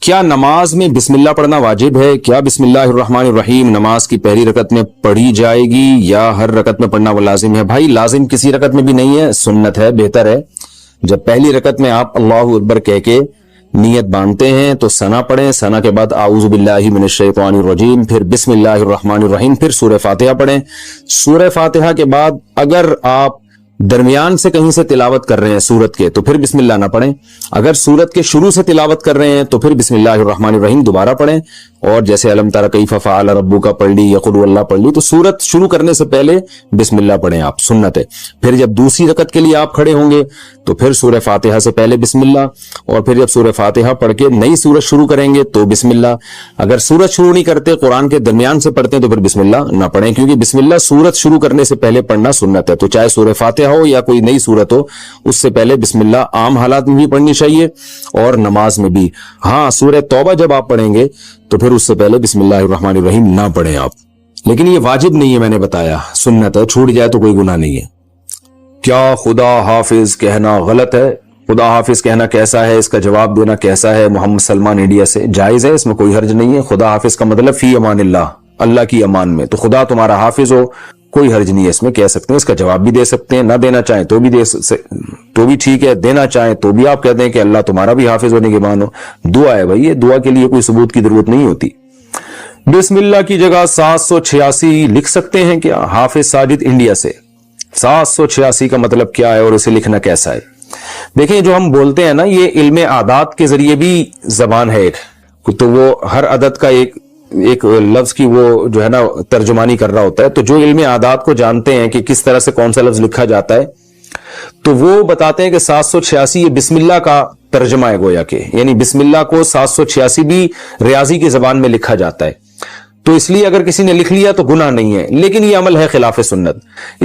کیا نماز میں بسم اللہ پڑھنا واجب ہے؟ کیا بسم اللہ الرحمن الرحیم نماز کی پہلی رکعت میں پڑھی جائے گی یا ہر رکعت میں پڑھنا وہ لازم ہے؟ بھائی لازم کسی رکعت میں بھی نہیں ہے، سنت ہے، بہتر ہے جب پہلی رکعت میں آپ اللہ اکبر کہہ کے نیت باندھتے ہیں تو ثنا پڑھیں، ثنا کے بعد اعوذ باللہ من الشیطان الرجیم، پھر بسم اللہ الرحمن الرحیم، پھر سورہ فاتحہ پڑھیں۔ سورہ فاتحہ کے بعد اگر آپ درمیان سے کہیں سے تلاوت کر رہے ہیں سورت کے تو پھر بسم اللہ نہ پڑھیں، اگر سورت کے شروع سے تلاوت کر رہے ہیں تو پھر بسم اللہ الرحمن الرحیم دوبارہ پڑھیں، اور جیسے الم تر کیف فعل ربک پڑھ لی یا قل هو اللہ پڑھ لی تو سورت شروع کرنے سے پہلے بسم اللہ پڑھیں آپ، سنت ہے۔ پھر جب دوسری رکعت کے لیے آپ کھڑے ہوں گے تو پھر سورہ فاتحہ سے پہلے بسم اللہ، اور پھر جب سورہ فاتحہ پڑھ کے نئی سورت شروع کریں گے تو بسم اللہ۔ اگر سورت شروع نہیں کرتے، قرآن کے درمیان سے پڑھتے ہیں تو پھر بسم اللہ نہ پڑھیں، کیونکہ بسم اللہ سورت شروع کرنے سے پہلے پڑھنا سنت ہے۔ تو چاہے سورہ فاتحہ ہو یا کوئی نئی سورت ہو، اس سے پہلے بسم اللہ عام حالات میں بھی پڑھنی چاہیے اور نماز میں بھی۔ ہاں سورہ توبہ جب آپ پڑھیں گے تو پھر اس سے پہلے بسم اللہ الرحمن الرحیم نہ پڑھیں آپ، لیکن یہ واجب نہیں ہے، میں نے بتایا سنت ہے، چھوٹ جائے تو کوئی گناہ نہیں ہے۔ کیا خدا حافظ کہنا غلط ہے؟ خدا حافظ کہنا کیسا ہے، اس کا جواب دینا کیسا ہے؟ محمد سلمان انڈیا سے۔ جائز ہے، اس میں کوئی حرج نہیں ہے۔ خدا حافظ کا مطلب فی امان اللہ، اللہ کی امان میں، تو خدا تمہارا حافظ ہو، کوئی حرج نہیں ہے، اس میں کہہ سکتے ہیں، اس کا جواب بھی دے سکتے ہیں، نہ دینا چاہیں تو بھی تو بھی ٹھیک ہے، دینا چاہیں تو بھی آپ کہتے ہیں کہ اللہ تمہارا بھی حافظ ہونے کے مان ہو۔ دعا ہے بھائی، یہ دعا کے لیے کوئی ثبوت کی ضرورت نہیں ہوتی۔ بسم اللہ کی جگہ 786 لکھ سکتے ہیں کیا؟ حافظ ساجد انڈیا سے۔ 786 کا مطلب کیا ہے اور اسے لکھنا کیسا ہے؟ دیکھیں جو ہم بولتے ہیں نا، یہ علم عادات کے ذریعے بھی زبان ہے ایک، تو وہ ہر عدد کا ایک لفظ کی وہ جو ہے نا ترجمانی کر رہا ہوتا ہے، تو جو علم عادات کو جانتے ہیں کہ کس طرح سے کون سا لفظ لکھا جاتا ہے تو وہ بتاتے ہیں کہ 786 یہ بسم اللہ کا ترجمہ ہے گویا کہ، یعنی بسم اللہ کو 786 بھی ریاضی کی زبان میں لکھا جاتا ہے، تو اس لیے اگر کسی نے لکھ لیا تو گناہ نہیں ہے، لیکن یہ عمل ہے خلاف سنت،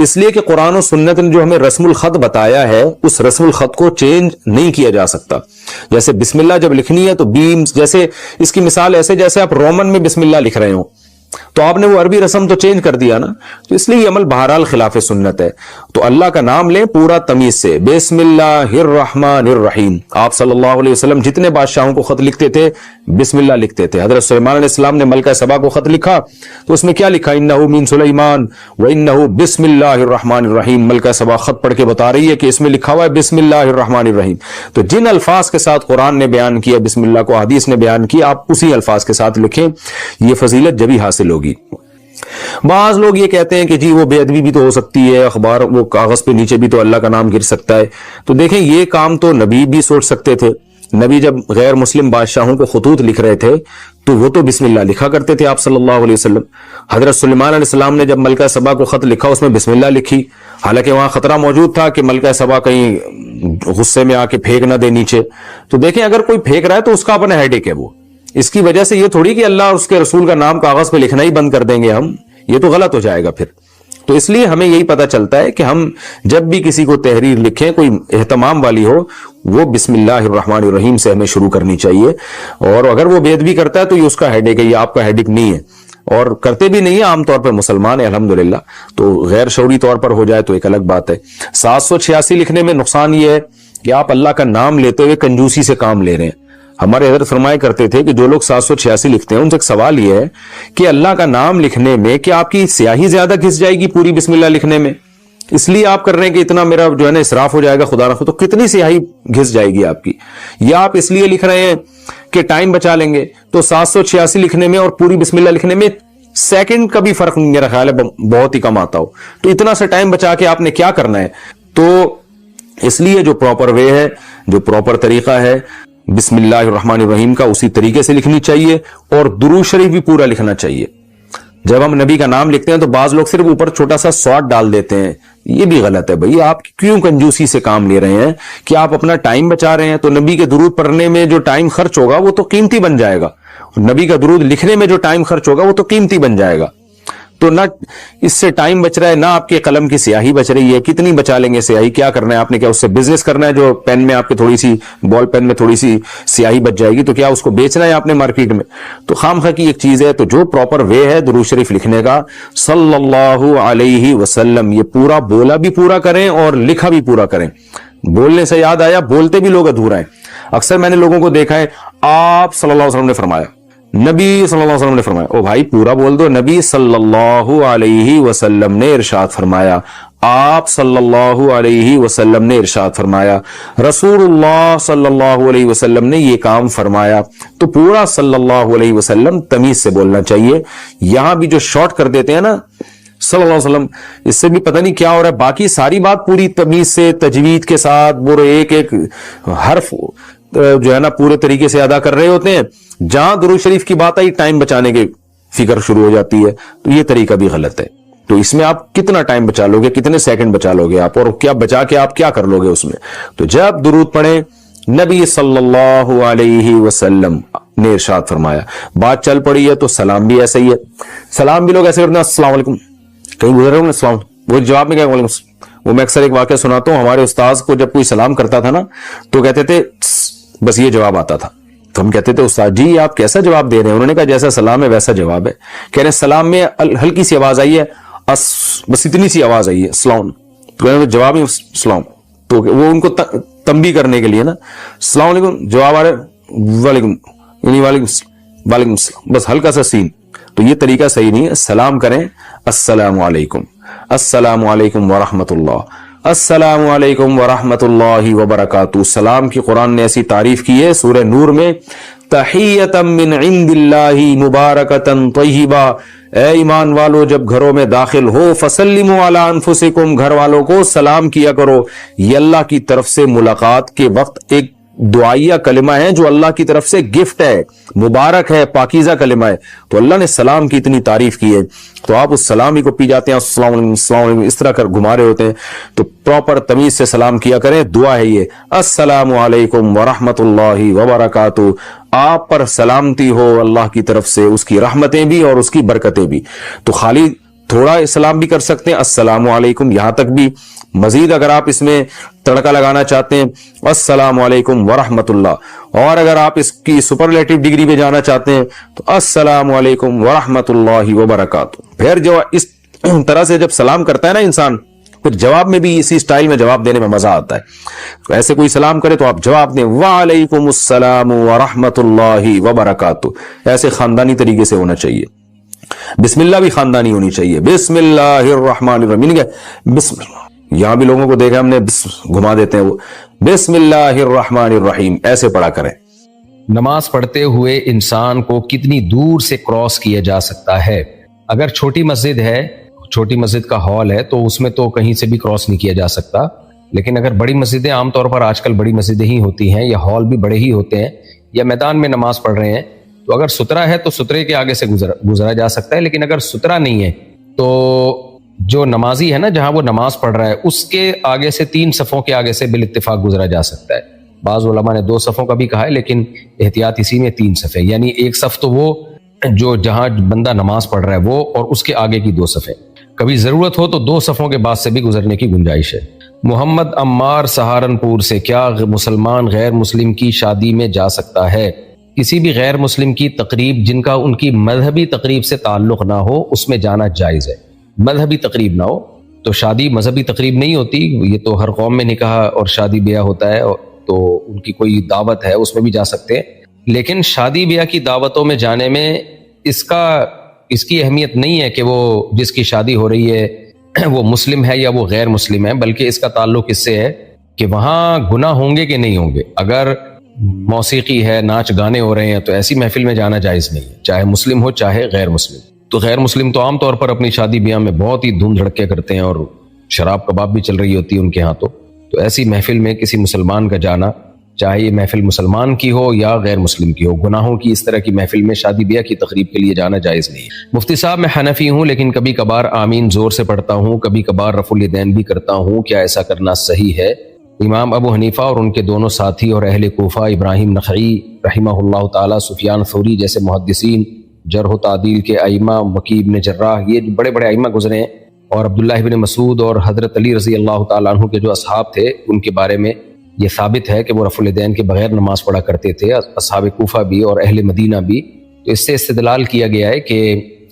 اس لیے کہ قرآن و سنت نے جو ہمیں رسم الخط بتایا ہے اس رسم الخط کو چینج نہیں کیا جا سکتا۔ جیسے بسم اللہ جب لکھنی ہے تو بیمز، جیسے اس کی مثال ایسے جیسے آپ رومن میں بسم اللہ لکھ رہے ہوں تو آپ نے وہ عربی رسم تو چینج کر دیا نا، تو اس لیے یہ عمل بہرحال خلاف سنت ہے۔ تو اللہ کا نام لیں پورا تمیز سے، بسم اللہ الرحمن الرحیم۔ آپ صلی اللہ علیہ وسلم جتنے بادشاہوں کو خط لکھتے تھے بسم اللہ لکھتے تھے۔ حضرت سلیمان علیہ السلام نے ملکہ سبا کو خط لکھا تو اس میں کیا لکھا؟ انہ من سلیمان وانہ بسم اللہ الرحمن الرحیم۔ ملکہ سبا خط پڑھ کے بتا رہی ہے کہ اس میں لکھا ہوا ہے بسم اللہ الرحمن الرحیم۔ تو جن الفاظ کے ساتھ قرآن نے بیان کیا بسم اللہ کو، حدیث نے بیان کیا، آپ اسی الفاظ کے ساتھ لکھیں، یہ فضیلت جبھی حاصل ہوگی۔ بعض لوگ یہ کہتے ہیں کہ جی وہ بے ادبی بھی تو ہو سکتی ہے، اخبار وہ کاغذ پہ نیچے بھی تو اللہ کا نام گر سکتا ہے، تو دیکھیں یہ کام تو نبی بھی سوچ سکتے تھے۔ نبی جب غیر مسلم بادشاہوں کو خطوط لکھ رہے تھے تو وہ تو بسم اللہ لکھا کرتے تھے آپ صلی اللہ علیہ وسلم۔ حضرت سلیمان علیہ السلام نے جب ملکہ سبا کو خط لکھا اس میں بسم اللہ لکھی، حالانکہ وہاں خطرہ موجود تھا کہ ملکہ سبا کہیں غصے میں آ کے پھینک نہ دے نیچے، تو دیکھیں اگر کوئی پھینک رہا ہے تو اس کا اپنا ہیڈیک ہے، وہ اس کی وجہ سے یہ تھوڑی کہ اللہ اور اس کے رسول کا نام کاغذ پہ لکھنا ہی بند کر دیں گے ہم، یہ تو غلط ہو جائے گا پھر۔ تو اس لیے ہمیں یہی پتا چلتا ہے کہ ہم جب بھی کسی کو تحریر لکھیں کوئی اہتمام والی ہو، وہ بسم اللہ الرحمن الرحیم سے ہمیں شروع کرنی چاہیے، اور اگر وہ بے ادبی کرتا ہے تو یہ اس کا ہیڈیک ہے، یہ آپ کا ہیڈیک نہیں ہے، اور کرتے بھی نہیں ہے، عام طور پر مسلمان ہے الحمدللہ، تو غیر شعوری طور پر ہو جائے تو ایک الگ بات ہے۔ 786 لکھنے میں نقصان یہ ہے کہ آپ اللہ کا نام لیتے ہوئے کنجوسی سے کام لے رہے ہیں۔ ہمارے حضرت فرمایا کرتے تھے کہ جو لوگ 786 لکھتے ہیں ان سے ایک سوال یہ ہے کہ اللہ کا نام لکھنے میں کہ آپ کی سیاہی زیادہ گھس جائے گی پوری بسم اللہ لکھنے میں، اس لیے آپ کر رہے ہیں کہ اتنا میرا جو ہے نا اسراف ہو جائے گا خدا رکھو، تو کتنی سیاہی گھس جائے گی آپ کی، یا آپ اس لیے لکھ رہے ہیں کہ ٹائم بچا لیں گے؟ تو 786 لکھنے میں اور پوری بسم اللہ لکھنے میں سیکنڈ کا بھی فرق میرا خیال ہے بہت ہی کم آتا ہو، تو اتنا سا ٹائم بچا کے آپ نے کیا کرنا ہے؟ تو اس لیے جو پراپر وے ہے، جو پراپر طریقہ ہے بسم اللہ الرحمن الرحیم کا، اسی طریقے سے لکھنی چاہیے، اور درود شریف بھی پورا لکھنا چاہیے۔ جب ہم نبی کا نام لکھتے ہیں تو بعض لوگ صرف اوپر چھوٹا سا سواد ڈال دیتے ہیں، یہ بھی غلط ہے بھائی۔ آپ کیوں کنجوسی سے کام لے رہے ہیں کہ آپ اپنا ٹائم بچا رہے ہیں؟ تو نبی کے درود پڑھنے میں جو ٹائم خرچ ہوگا وہ تو قیمتی بن جائے گا، نبی کا درود لکھنے میں جو ٹائم خرچ ہوگا وہ تو قیمتی بن جائے گا۔ تو نہ اس سے ٹائم بچ رہا ہے، نہ آپ کے قلم کی سیاہی بچ رہی ہے۔ کتنی بچا لیں گے سیاہی؟ کیا کرنا ہے آپ نے؟ کیا اس سے بزنس کرنا ہے؟ جو پین میں آپ کے تھوڑی سی بال پین میں تھوڑی سی سیاہی بچ جائے گی تو کیا اس کو بیچنا ہے آپ نے مارکیٹ میں؟ تو خام خواہ کی ایک چیز ہے۔ تو جو پراپر وے ہے درود شریف لکھنے کا صلی اللہ علیہ وسلم، یہ پورا بولا بھی پورا کریں اور لکھا بھی پورا کریں۔ بولنے سے یاد آیا، بولتے بھی لوگ ادھورا ہیں۔ اکثر میں نے لوگوں کو دیکھا ہے آپ صلی اللہ علیہ وسلم نے فرمایا, نبی صلی اللہ علیہ وسلم نے فرمایا. او بھائی پورا بول دو, نبی صلی اللہ علیہ وسلم نے ارشاد فرمایا, آپ صلی اللہ علیہ وسلم نے ارشاد فرمایا, رسول اللہ صلی اللہ علیہ وسلم نے یہ کام فرمایا. تو پورا صلی اللہ علیہ وسلم تمیز سے بولنا چاہیے. یہاں بھی جو شارٹ کر دیتے ہیں نا صلی اللہ علیہ وسلم, اس سے بھی پتہ نہیں کیا ہو رہا ہے. باقی ساری بات پوری تمیز سے تجوید کے ساتھ وہ ایک ایک حرف جو ہے نا پورے طریقے سے ادا کر رہے ہوتے ہیں. جہاں درود شریف کی بات آئی ٹائم بچانے کی فکر شروع ہو جاتی ہے. تو یہ طریقہ بھی غلط ہے. تو اس میں آپ کتنا ٹائم بچا لو گے, کتنے سیکنڈ بچا لو گے آپ, اور کیا بچا کے آپ کیا کر لو گے اس میں. تو جب درود پڑھیں, نبی صلی اللہ علیہ وسلم نے ارشاد فرمایا. بات چل پڑی ہے تو سلام بھی ایسا ہی ہے. سلام بھی لوگ ایسے کرتے ہیں السلام علیکم, کہیں گزر رہے ہوں السلام, وہ جواب میں کیا وعلیکم السلام. وہ میں اکثر ایک واقعہ سناتا ہوں, ہمارے استاذ کو جب کوئی سلام کرتا تھا نا تو کہتے تھے بس یہ جواب آتا تھا. تو ہم کہتے تھے استاد جی آپ کیسا جواب دے رہے ہیں. انہوں نے کہا جیسا سلام ہے ویسا جواب ہے. کہہ رہے ہیں سلام میں ہلکی سی آواز آئی ہے, بس اتنی سی آواز آئی ہے السلام, تو جواب ہی السلام. تو وہ ان کو تنبیہ کرنے کے لیے نا السلام علیکم جواب آ رہا وعلیکم, یعنی وعلیکم السلام, بس ہلکا سا سین. تو یہ طریقہ صحیح نہیں ہے. سلام کریں السلام علیکم, السلام علیکم ورحمۃ اللہ, السلام علیکم ورحمۃ اللہ وبرکاتہ. سلام کی قرآن نے ایسی تعریف کی ہے سورہ نور میں, تحیۃ من عند اللہ مبارکۃ طیبہ. اے ایمان والو جب گھروں میں داخل ہو فسلموا علی انفسکم, گھر والوں کو سلام کیا کرو. یہ اللہ کی طرف سے ملاقات کے وقت ایک دعائیہ کلمہ ہے جو اللہ کی طرف سے گفٹ ہے, مبارک ہے, پاکیزہ کلمہ ہے. تو اللہ نے سلام کی اتنی تعریف کی ہے تو آپ اس سلام ہی کو پی جاتے ہیں السلام علیکم السلام علیکم اس طرح کر گھما رہے ہوتے ہیں. تو پراپر تمیز سے سلام کیا کریں. دعا ہے یہ السلام علیکم ورحمۃ اللہ وبرکاتہ. آپ پر سلامتی ہو اللہ کی طرف سے, اس کی رحمتیں بھی اور اس کی برکتیں بھی. تو خالی تھوڑا سلام بھی کر سکتے ہیں السلام علیکم, یہاں تک بھی. مزید اگر آپ اس میں تڑکا لگانا چاہتے ہیں السلام علیکم ورحمۃ اللہ, اور اگر آپ اس کی سپرلیٹو ڈگری پہ جانا چاہتے ہیں تو السلام علیکم ورحمۃ اللہ وبرکاتہ. پھر جو اس طرح سے جب سلام کرتا ہے نا انسان, پھر جواب میں بھی اسی سٹائل میں جواب دینے میں مزہ آتا ہے. تو ایسے کوئی سلام کرے تو آپ جواب دیں وعلیکم السلام ورحمۃ اللہ وبرکاتہ. ایسے خاندانی طریقے سے ہونا چاہیے. بسم اللہ بھی خاندانی ہونی چاہیے. بسم اللہ الرحمن الرحیم, بسم اللہ. یہاں بھی لوگوں کو دیکھا ہم نے گھما دیتے ہیں, وہ بسم اللہ الرحمن الرحیم ایسے پڑھا کریں. نماز پڑھتے ہوئے انسان کو کتنی دور سے کراس کیا جا سکتا ہے؟ اگر چھوٹی مسجد ہے, چھوٹی مسجد کا ہال ہے تو اس میں تو کہیں سے بھی کراس نہیں کیا جا سکتا. لیکن اگر بڑی مسجدیں, عام طور پر آج کل بڑی مسجدیں ہی ہوتی ہیں یا ہال بھی بڑے ہی ہوتے ہیں, یا میدان میں نماز پڑھ رہے ہیں, تو اگر سترا ہے تو سترے کے آگے سے گزرا جا سکتا ہے. لیکن اگر سترا نہیں ہے تو جو نمازی ہے نا, جہاں وہ نماز پڑھ رہا ہے اس کے آگے سے 3 صفوں کے آگے سے بالاتفاق گزرا جا سکتا ہے. بعض علماء نے 2 صفوں کا بھی کہا ہے, لیکن احتیاط اسی میں 3 صفیں, یعنی ایک صف تو وہ جو جہاں بندہ نماز پڑھ رہا ہے وہ, اور اس کے آگے کی 2 صفیں. کبھی ضرورت ہو تو 2 صفوں کے بعد سے بھی گزرنے کی گنجائش ہے. محمد عمار سہارنپور سے, کیا مسلمان غیر مسلم کی شادی میں جا سکتا ہے؟ کسی بھی غیر مسلم کی تقریب جن کا ان کی مذہبی تقریب سے تعلق نہ ہو اس میں جانا جائز ہے. مذہبی تقریب نہ ہو تو شادی مذہبی تقریب نہیں ہوتی. یہ تو ہر قوم میں نکاح اور شادی بیاہ ہوتا ہے, تو ان کی کوئی دعوت ہے اس میں بھی جا سکتے ہیں. لیکن شادی بیاہ کی دعوتوں میں جانے میں اس کی اہمیت نہیں ہے کہ وہ جس کی شادی ہو رہی ہے وہ مسلم ہے یا وہ غیر مسلم ہے, بلکہ اس کا تعلق اس سے ہے کہ وہاں گناہ ہوں گے کہ نہیں ہوں گے. اگر موسیقی ہے, ناچ گانے ہو رہے ہیں, تو ایسی محفل میں جانا جائز نہیں ہے, چاہے مسلم ہو چاہے غیر مسلم. تو غیر مسلم تو عام طور پر اپنی شادی بیاہ میں بہت ہی دھوم دھڑکے کرتے ہیں, اور شراب کباب بھی چل رہی ہوتی ہے ان کے ہاں. تو ایسی محفل میں کسی مسلمان کا جانا, چاہے یہ محفل مسلمان کی ہو یا غیر مسلم کی ہو, گناہوں کی اس طرح کی محفل میں شادی بیاہ کی تقریب کے لیے جانا جائز نہیں ہے. مفتی صاحب میں حنفی ہوں لیکن کبھی کبھار آمین زور سے پڑھتا ہوں, کبھی کبھار رفع الیدین بھی کرتا ہوں, کیا ایسا کرنا صحیح ہے؟ امام ابو حنیفہ اور ان کے دونوں ساتھی اور اہل کوفہ ابراہیم نخعی رحمہ اللہ تعالی, سفیان ثوری جیسے محدثین, جرح و تعدیل کے ائمہ, وکیع بن جراح, یہ بڑے بڑے ائمہ گزرے ہیں, اور عبداللہ بن مسعود اور حضرت علی رضی اللہ تعالیٰ عنہ کے جو اصحاب تھے ان کے بارے میں یہ ثابت ہے کہ وہ رفع الیدین کے بغیر نماز پڑھا کرتے تھے, اصحاب کوفہ بھی اور اہل مدینہ بھی. تو اس سے استدلال کیا گیا ہے کہ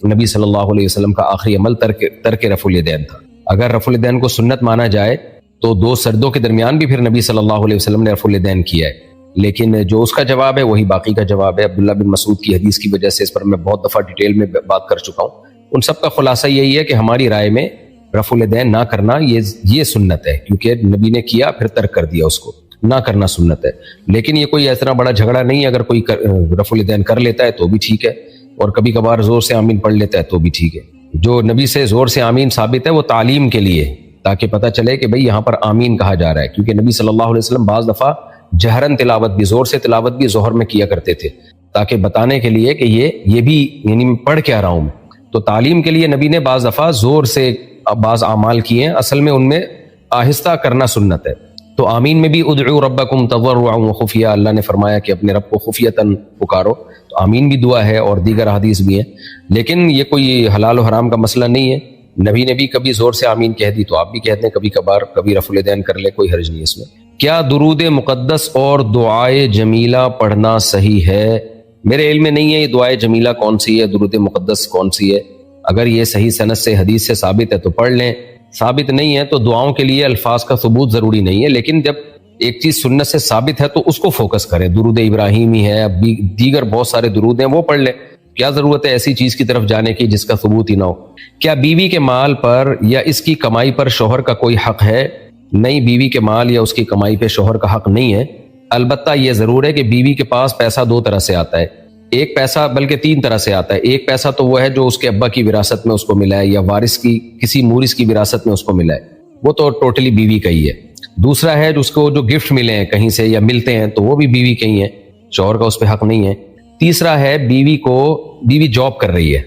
نبی صلی اللہ علیہ وسلم کا آخری عمل ترک رفع الیدین تھا. اگر رفع الیدین کو سنت مانا جائے تو 2 سجدوں کے درمیان بھی پھر نبی صلی اللہ علیہ وسلم نے رفع الیدین کیا ہے. لیکن جو اس کا جواب ہے وہی باقی کا جواب ہے. عبداللہ بن مسعود کی حدیث کی وجہ سے اس پر میں بہت دفعہ ڈیٹیل میں بات کر چکا ہوں. ان سب کا خلاصہ یہی ہے کہ ہماری رائے میں رفع الیدین نہ کرنا یہ سنت ہے, کیونکہ نبی نے کیا پھر ترک کر دیا, اس کو نہ کرنا سنت ہے. لیکن یہ کوئی اتنا بڑا جھگڑا نہیں ہے, اگر کوئی رفع الیدین کر لیتا ہے تو بھی ٹھیک ہے, اور کبھی کبھار زور سے آمین پڑھ لیتا ہے تو بھی ٹھیک ہے. جو نبی سے زور سے آمین ثابت ہے وہ تعلیم کے لیے, تاکہ پتہ چلے کہ بھئی یہاں پر آمین کہا جا رہا ہے, کیونکہ نبی صلی اللہ علیہ وسلم بعض دفعہ جہرن تلاوت بھی, زور سے تلاوت بھی ظہر میں کیا کرتے تھے, تاکہ بتانے کے لیے کہ یہ بھی یعنی میں پڑھ کے آ رہا ہوں میں. تو تعلیم کے لیے نبی نے بعض دفعہ زور سے بعض اعمال کیے ہیں, اصل میں ان میں آہستہ کرنا سنت ہے. تو آمین میں بھی ادعوا ربکم تضرعا وخفیہ, اللہ نے فرمایا کہ اپنے رب کو خفیتاً پکارو, تو آمین بھی دعا ہے اور دیگر احادیث بھی ہیں. لیکن یہ کوئی حلال و حرام کا مسئلہ نہیں ہے, نبی نے بھی کبھی زور سے آمین کہہ دی تو آپ بھی کہتے ہیں کبھی کبھار, کبھی رفع الیدین کر لے, کوئی حرج نہیں اس میں. کیا درود مقدس اور دعائے جمیلہ پڑھنا صحیح ہے؟ میرے علم میں نہیں ہے یہ دعائے جمیلہ کون سی ہے, درود مقدس کون سی ہے. اگر یہ صحیح سند سے حدیث سے ثابت ہے تو پڑھ لیں, ثابت نہیں ہے تو دعاؤں کے لیے الفاظ کا ثبوت ضروری نہیں ہے, لیکن جب ایک چیز سنت سے ثابت ہے تو اس کو فوکس کریں. درود ابراہیمی ہے, اب دیگر بہت سارے درود ہیں, وہ پڑھ لیں. کیا ضرورت ہے ایسی چیز کی طرف جانے کی جس کا ثبوت ہی نہ ہو. کیا بیوی کے مال پر یا اس کی کمائی پر شوہر کا کوئی حق ہے؟ نہیں, بیوی کے مال یا اس کی کمائی پہ شوہر کا حق نہیں ہے. البتہ یہ ضرور ہے کہ بیوی کے پاس پیسہ دو طرح سے آتا ہے. ایک پیسہ بلکہ تین طرح سے آتا ہے. ایک پیسہ تو وہ ہے جو اس کے ابا کی وراثت میں اس کو ملا ہے, یا وارث کی کسی مورث کی وراثت میں اس کو ملا ہے, وہ تو ٹوٹلی بیوی کا ہی ہے. دوسرا ہے اس کو جو گفٹ ملے ہیں کہیں سے یا ملتے ہیں تو وہ بھی بیوی کا ہی ہے, شوہر کا اس پہ حق نہیں ہے. تیسرا ہے بیوی جاب کر رہی ہے,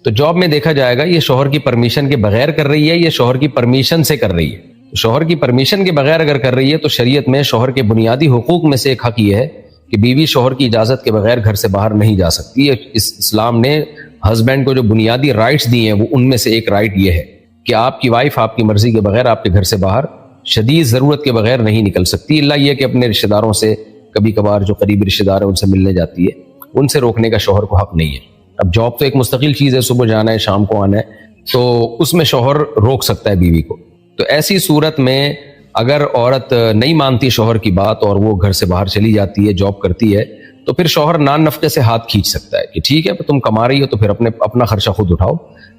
تو جاب میں دیکھا جائے گا یہ شوہر کی پرمیشن کے بغیر کر رہی ہے یا شوہر کی پرمیشن سے کر رہی ہے. شوہر کی پرمیشن کے بغیر اگر کر رہی ہے تو شریعت میں شوہر کے بنیادی حقوق میں سے ایک حق یہ ہے کہ بیوی شوہر کی اجازت کے بغیر گھر سے باہر نہیں جا سکتی. اسلام نے ہسبینڈ کو جو بنیادی رائٹس دیے ہیں وہ ان میں سے ایک رائٹ یہ ہے کہ آپ کی وائف آپ کی مرضی کے بغیر آپ کے گھر سے باہر شدید ضرورت کے بغیر نہیں نکل سکتی, اللہ یہ کہ اپنے رشتہ داروں سے کبھی کبھار جو قریبی رشتہ دار ہیں ان سے ملنے جاتی ہے, ان سے روکنے کا شوہر کو حق نہیں ہے. اب جاب تو ایک مستقل چیز ہے, صبح جانا ہے شام کو آنا ہے, تو اس میں شوہر روک سکتا ہے بیوی کو. تو ایسی صورت میں اگر عورت نہیں مانتی شوہر کی بات اور وہ گھر سے باہر چلی جاتی ہے, جاب کرتی ہے, تو پھر شوہر نان نفقے سے ہاتھ کھینچ سکتا ہے کہ ٹھیک ہے تم کما رہی ہو تو پھر اپنا خرچہ خود اٹھاؤ,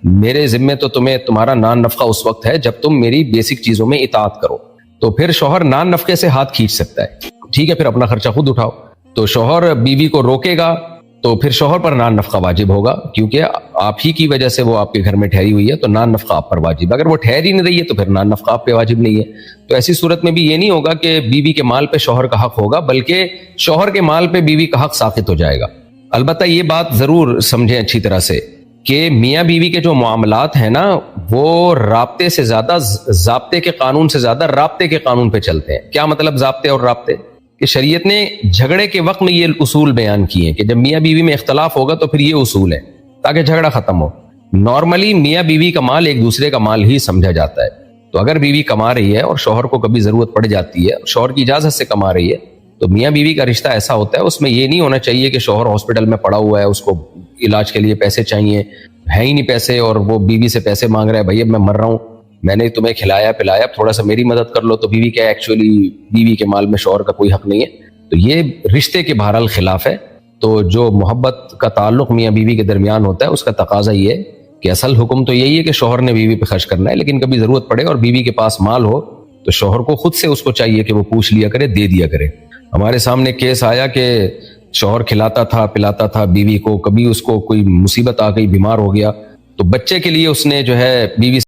میرے ذمے تو تمہارا نان نفقہ اس وقت ہے جب تم میری بیسک چیزوں میں اطاعت کرو. تو پھر شوہر نان نفقے سے ہاتھ کھینچ سکتا ہے, ٹھیک ہے پھر اپنا خرچہ خود اٹھاؤ. تو شوہر بیوی کو روکے گا تو پھر شوہر پر نان نفقہ واجب ہوگا, کیونکہ آپ ہی کی وجہ سے وہ آپ کے گھر میں ٹھہری ہوئی ہے, تو نان نفقہ آپ پر واجب. اگر وہ ٹھہر ہی نہیں رہی ہے تو پھر نان نفقہ آپ پہ واجب نہیں ہے. تو ایسی صورت میں بھی یہ نہیں ہوگا کہ بیوی کے مال پہ شوہر کا حق ہوگا, بلکہ شوہر کے مال پہ بیوی کا حق ساقط ہو جائے گا. البتہ یہ بات ضرور سمجھیں اچھی طرح سے کہ میاں بیوی کے جو معاملات ہیں نا وہ رابطے سے زیادہ, ضابطے کے قانون سے زیادہ رابطے کے قانون پہ چلتے ہیں. کیا مطلب ضابطے اور رابطے؟ کہ شریعت نے جھگڑے کے وقت میں یہ اصول بیان کیے ہیں کہ جب میاں بیوی میں اختلاف ہوگا تو پھر یہ اصول ہے تاکہ جھگڑا ختم ہو. نارملی میاں بیوی کا مال ایک دوسرے کا مال ہی سمجھا جاتا ہے, تو اگر بیوی کما رہی ہے اور شوہر کو کبھی ضرورت پڑ جاتی ہے, شوہر کی اجازت سے کما رہی ہے, تو میاں بیوی کا رشتہ ایسا ہوتا ہے اس میں یہ نہیں ہونا چاہیے کہ شوہر ہاسپٹل میں پڑا ہوا ہے, اس کو علاج کے لیے پیسے چاہیے, ہے ہی نہیں پیسے اور وہ بیوی سے پیسے مانگ رہا ہے, بھائی اب میں مر رہا ہوں, میں نے تمہیں کھلایا پلایا, اب تھوڑا سا میری مدد کر لو. تو بیوی کیا ایکچولی بیوی کے مال میں شوہر کا کوئی حق نہیں ہے. تو یہ رشتے کے بہرحال خلاف ہے. تو جو محبت کا تعلق میاں بیوی کے درمیان ہوتا ہے اس کا تقاضا یہ ہے کہ اصل حکم تو یہی ہے کہ شوہر نے بیوی پہ خرچ کرنا ہے, لیکن کبھی ضرورت پڑے اور بیوی کے پاس مال ہو تو شوہر کو خود سے اس کو چاہیے کہ وہ پوچھ لیا کرے, دے دیا کرے. ہمارے سامنے کیس آیا کہ شوہر کھلاتا تھا پلاتا تھا بیوی کو, کبھی اس کو کوئی مصیبت آ گئی, بیمار ہو گیا, تو بچے کے لیے اس نے جو ہے بیوی